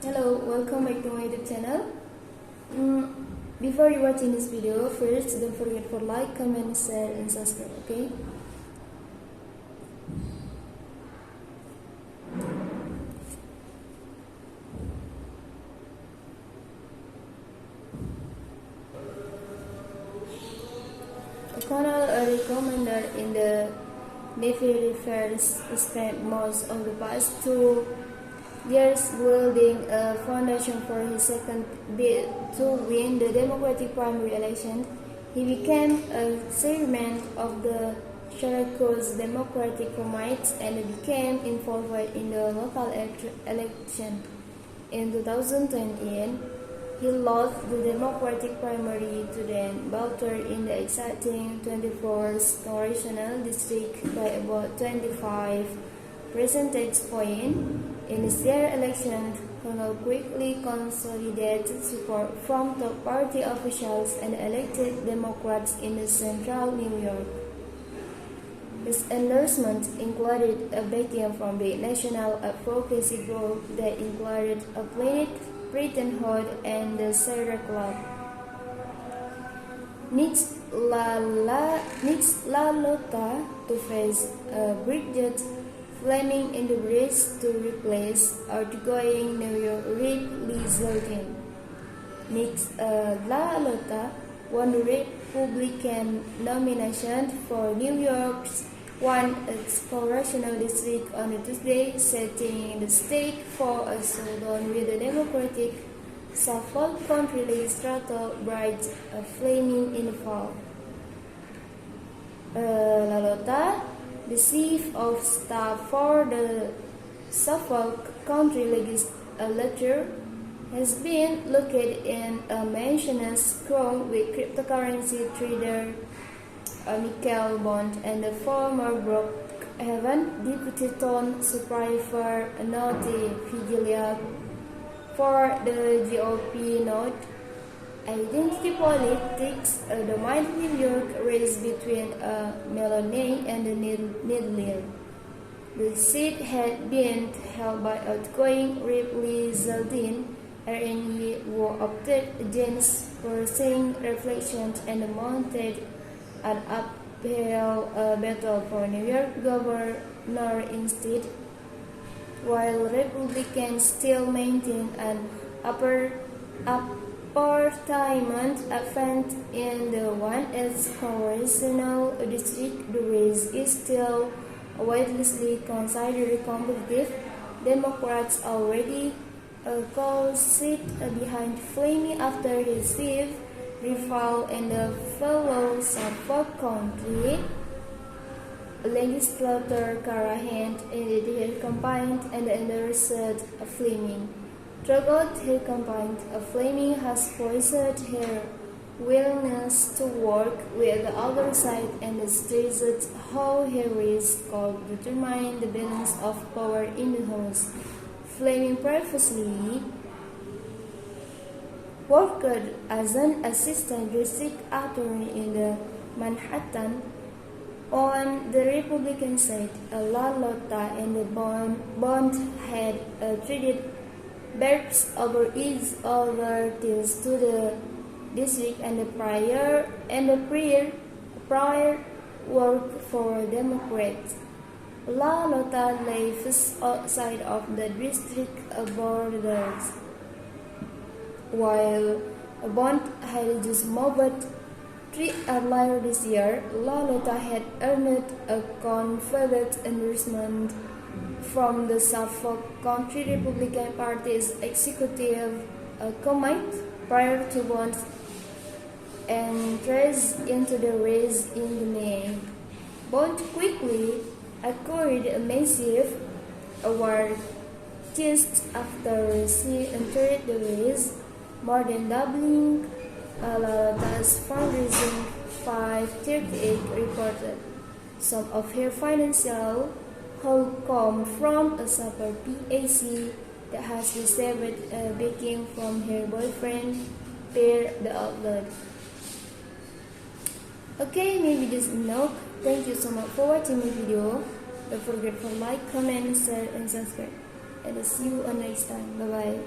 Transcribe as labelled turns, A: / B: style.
A: Hello, welcome back to my YouTube channel. Before you watching this video, first don't forget for like, comment, share, and subscribe. Okay? Acala, a commander in the Navy, refers spent most of the past 2 years building a foundation for his second bid to win the Democratic primary election. He became a chairman of the Syracuse Democratic Committee and became involved in the local election. In 2010, he lost the Democratic primary to Dan Belcher in the exciting 24th congressional district by about 25 percentage points. In this year's election, Connell quickly consolidated support from top party officials and elected Democrats in the central New York. His endorsement included a backing from the national advocacy group that included a Planned Parenthood and the Sierra Club. Next, LaLotta to face Bridget Fleming in the race to replace outgoing New York Rep. Lizardine. Next, LaLotta won the Republican nomination for New York's its congressional district on Tuesday, setting the stage for a showdown with the Democratic Suffolk County legislator Bright Fleming in the fall. LaLotta, the chief of staff for the Suffolk County legislature, has been located in a mansion's crown with cryptocurrency trader Michael Bond and the former Brookhaven deputy town supervisor Noti Vigilia for the GOP North. Identity politics, the mild New York race between Melanie and the Needler. The seat had been held by outgoing Rep. Lizardine, who opted against pursuing reflections and mounted an uphill battle for New York governor instead, while Republicans still maintain an apportionment advantage in the 1st congressional district. The race is still widely considered competitive. Democrats already call seat behind Fleming after his chief rival in the fellow Suffolk County legislator Callahan ended her campaign and endorsed Fleming. Throughout her campaign, Fleming has voiced her willingness to work with the other side and stressed how her race could determine the balance of power in the House. Fleming previously worked as an assistant district attorney in the Manhattan. On the Republican side, LaLotta and the Bond had traded verbs over each other deals to the district and the prior work for Democrats. LaLotta lives outside of the district borders, while Bond had just moved 3 earlier this year. LaLotta had earned a confident endorsement from the Suffolk County Republican Party's executive committee prior to Bond's entrance into the race in May. Bond quickly acquired a massive award just after she entered the race, more than doubling LaLotta's fundraising. 538 reported. Some of her financial help come from a super PAC that has received backing from her boyfriend, per the outlet. Okay, maybe this is enough. Thank you so much for watching my video. Don't forget to like, comment, share, and subscribe. And see you on next time. Bye bye.